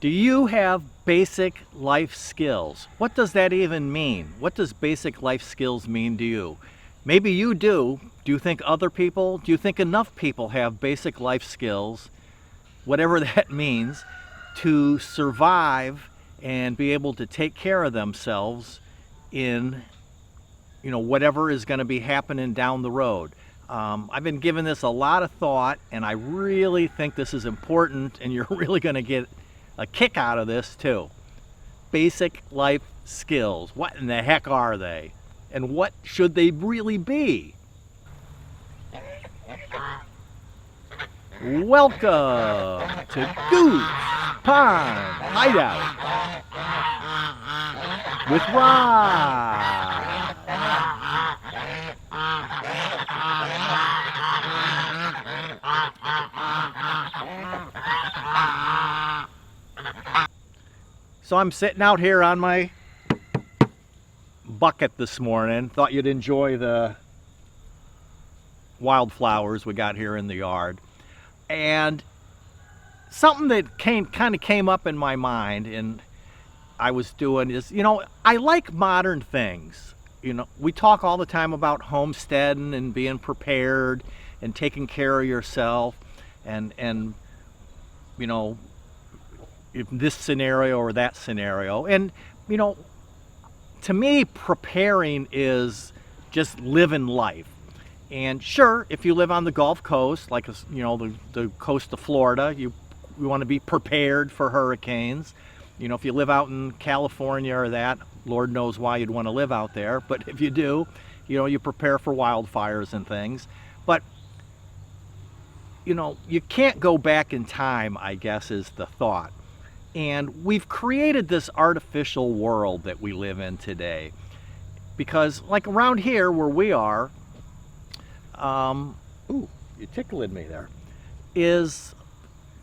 Do you have basic life skills? What does that even mean? What does basic life skills mean to you? Maybe you do. Do you think other people, do you think enough people have basic life skills, whatever that means, to survive and be able to take care of themselves in, whatever is going to be happening down the road? I've been giving this a lot of thought, and I really think this is important, and you're really going to get a kick out of this too. Basic life skills. What in the heck are they? And what should they really be? Welcome to Goose Pond Hideout with Rod. So I'm sitting out here on my bucket this morning. Thought you'd enjoy the wildflowers we got here in the yard. And something that kind of came up in my mind and I was doing is, I like modern things. We talk all the time about homesteading and being prepared and taking care of yourself and if this scenario or that scenario. And, to me, preparing is just living life. And sure, if you live on the Gulf Coast, like, the coast of Florida, you want to be prepared for hurricanes. If you live out in California or that, Lord knows why you'd want to live out there. But if you do, you prepare for wildfires and things. But, you can't go back in time, I guess, is the thought. And we've created this artificial world that we live in today. Because, like around here where we are, ooh, you tickled me there, is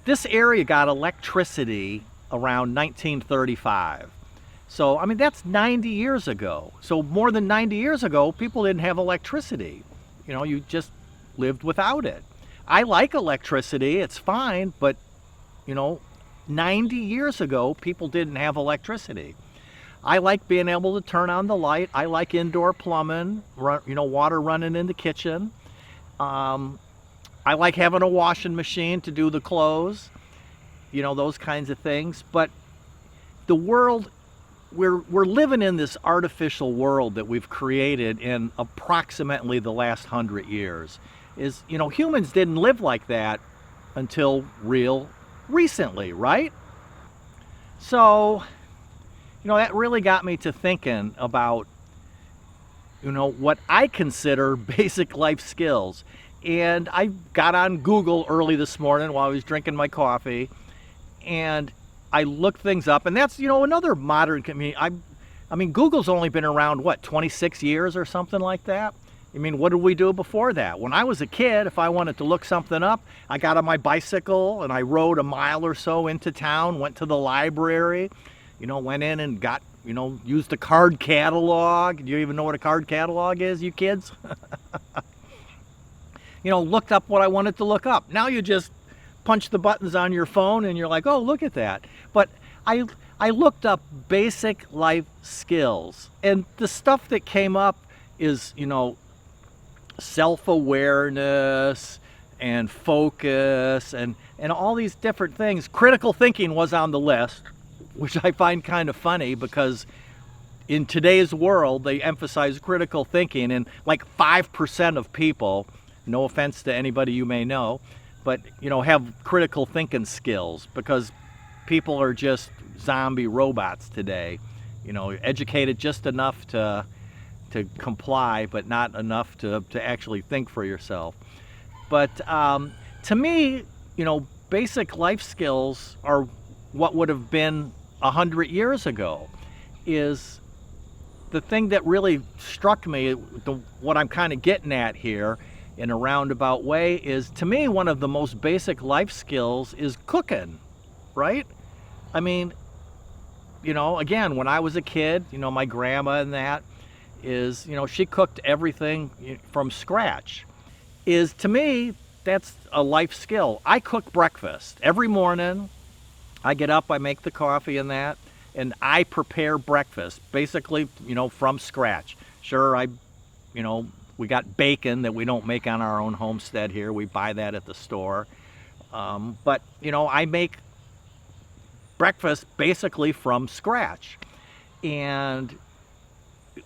this area got electricity around 1935. So, that's 90 years ago. So more than 90 years ago, people didn't have electricity. You just lived without it. I like electricity, it's fine, but, 90 years ago, people didn't have electricity. I like being able to turn on the light. I like indoor plumbing, water running in the kitchen. I like having a washing machine to do the clothes, those kinds of things. But the world, we're living in this artificial world that we've created in approximately the last 100 years. Humans didn't live like that until real recently, right? So, that really got me to thinking about, what I consider basic life skills. And I got on Google early this morning while I was drinking my coffee, and I looked things up, and that's, another modern community. Google's only been around, 26 years or something like that? What did we do before that? When I was a kid, if I wanted to look something up, I got on my bicycle and I rode a mile or so into town, went to the library, went in and got, used the card catalog. Do you even know what a card catalog is, you kids? Looked up what I wanted to look up. Now you just punch the buttons on your phone and you're like, oh, look at that. But I looked up basic life skills, and the stuff that came up is, self-awareness and focus and all these different things. Critical thinking was on the list, which I find kind of funny because in today's world they emphasize critical thinking, and like 5% of people, no offense to anybody you may know, but have critical thinking skills, because people are just zombie robots today, educated just enough to comply, but not enough to actually think for yourself. But to me, basic life skills are what would have been 100 years ago. Is the thing that really struck me, what I'm kind of getting at here in a roundabout way, is, to me, one of the most basic life skills is cooking, right? Again, when I was a kid, my grandma and that, is, she cooked everything from scratch. To me, that's a life skill. I cook breakfast every morning. I get up, I make the coffee and that, and I prepare breakfast, basically, from scratch. Sure, we got bacon that we don't make on our own homestead here. We buy that at the store. But I make breakfast basically from scratch. And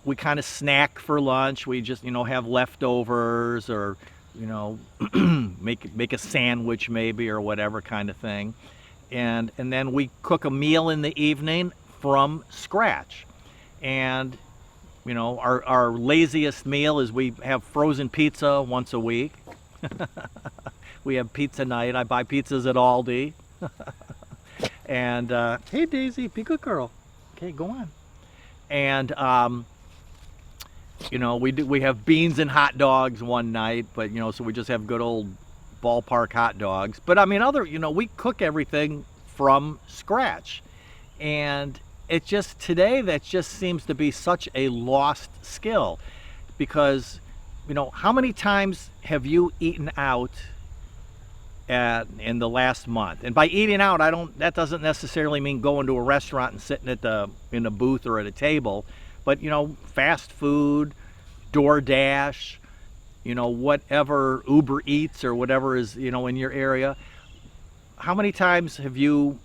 we kind of snack for lunch. We just, have leftovers, or, make a sandwich maybe, or whatever kind of thing. And then we cook a meal in the evening from scratch. And, our laziest meal is we have frozen pizza once a week. We have pizza night. I buy pizzas at Aldi. And, hey Daisy, be a good girl. Okay, go on. And, we have beans and hot dogs one night, but, so we just have good old ballpark hot dogs. But I mean, we cook everything from scratch. And it just, today, that just seems to be such a lost skill. Because, how many times have you eaten out in the last month? And by eating out, that doesn't necessarily mean going to a restaurant and sitting in a booth or at a table, but fast food, DoorDash, whatever, Uber Eats or whatever is in your area. How many times have you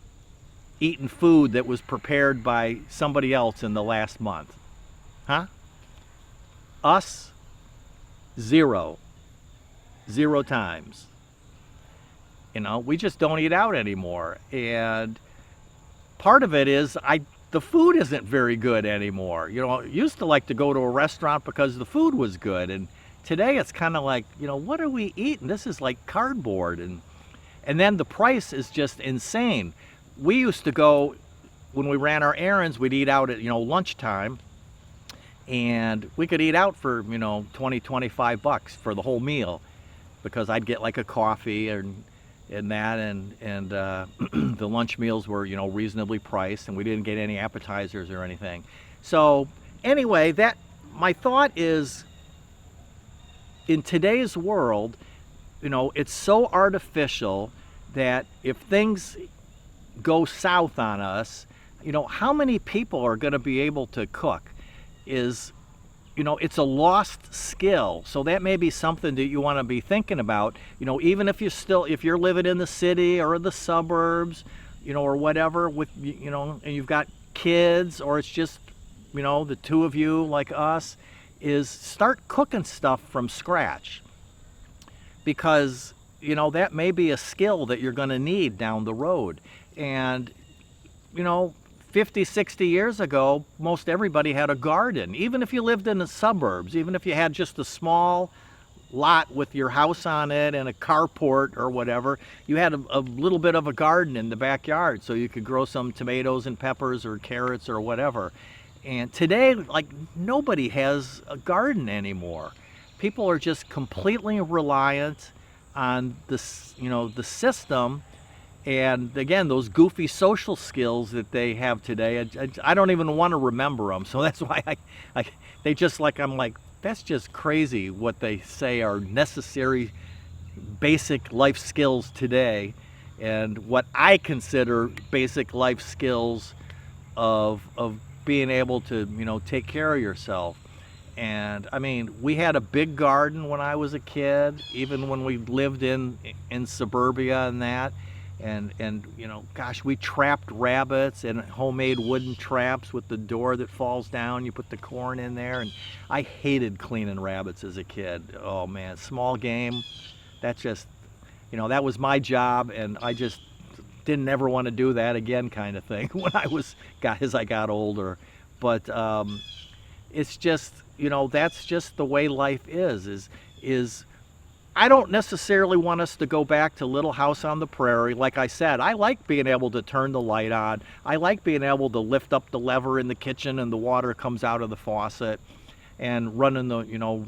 eaten food that was prepared by somebody else in the last month? Huh? Us? Zero times. We just don't eat out anymore. And part of it is the food isn't very good anymore. I used to like to go to a restaurant because the food was good. And today it's kind of like, what are we eating? This is like cardboard. And then the price is just insane. We used to go, when we ran our errands, we'd eat out at, lunchtime. And we could eat out for, $20, $25 for the whole meal. Because I'd get like a coffee and that, and the lunch meals were reasonably priced, and we didn't get any appetizers or anything. So anyway, my thought is, in today's world, it's so artificial that if things go south on us, how many people are going to be able to cook? It's a lost skill. So that may be something that you want to be thinking about. Even if you're living in the city or the suburbs, or whatever, and you've got kids, or it's just, the two of you like us, is start cooking stuff from scratch. Because, that may be a skill that you're going to need down the road. And, 50, 60 years ago, most everybody had a garden. Even if you lived in the suburbs, even if you had just a small lot with your house on it and a carport or whatever, you had a little bit of a garden in the backyard, so you could grow some tomatoes and peppers or carrots or whatever. And today, like, nobody has a garden anymore. People are just completely reliant on this, the system. And again, those goofy social skills that they have today, I don't even want to remember them. So that's why I'm like, that's just crazy what they say are necessary basic life skills today. And what I consider basic life skills of being able to, take care of yourself. And I mean, we had a big garden when I was a kid, even when we lived in suburbia and that. And gosh, we trapped rabbits in homemade wooden traps with the door that falls down. You put the corn in there, and I hated cleaning rabbits as a kid. Oh man, small game. That just, that was my job, and I just didn't ever want to do that again, kind of thing. When as I got older, but it's just, that's just the way life is. I don't necessarily want us to go back to Little House on the Prairie. Like I said, I like being able to turn the light on. I like being able to lift up the lever in the kitchen and the water comes out of the faucet, and running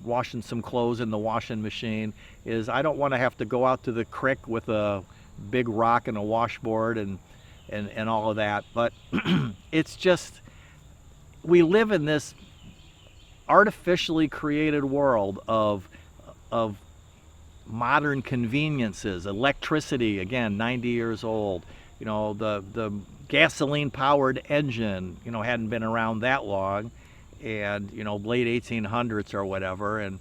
washing some clothes in the washing machine. I don't want to have to go out to the creek with a big rock and a washboard and all of that. But it's just, we live in this artificially created world of modern conveniences. Electricity, again, 90 years old. the gasoline powered engine, hadn't been around that long, and late 1800s or whatever, and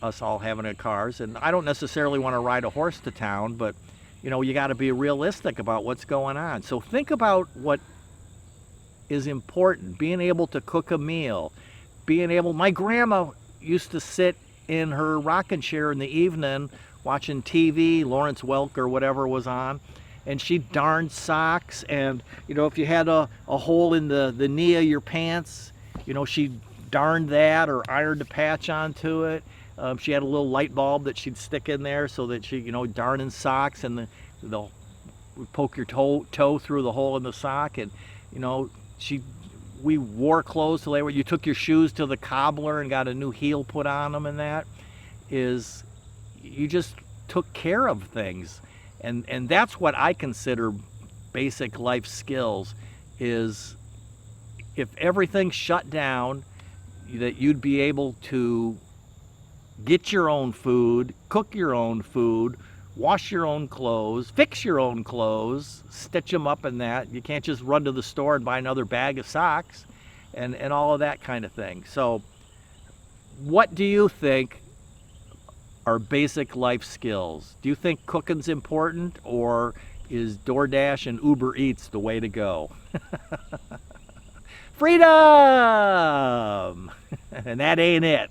us all having our cars. And I don't necessarily want to ride a horse to town, but you got to be realistic about what's going on. So think about what is important. Being able to cook a meal, my grandma used to sit in her rocking chair in the evening watching TV, Lawrence Welk or whatever was on, and she darned socks. And if you had a hole in the knee of your pants, she darned that or ironed a patch onto it. She had a little light bulb that she'd stick in there so that she, darning socks, and they'll poke your toe through the hole in the sock. And we wore clothes till you took your shoes to the cobbler and got a new heel put on them, and that is, you just took care of things. And that's what I consider basic life skills, is if everything shut down, that you'd be able to get your own food, cook your own food, wash your own clothes, fix your own clothes, stitch them up in that. You can't just run to the store and buy another bag of socks and all of that kind of thing. So what do you think are basic life skills? Do you think cooking's important, or is DoorDash and Uber Eats the way to go? Freedom! And that ain't it.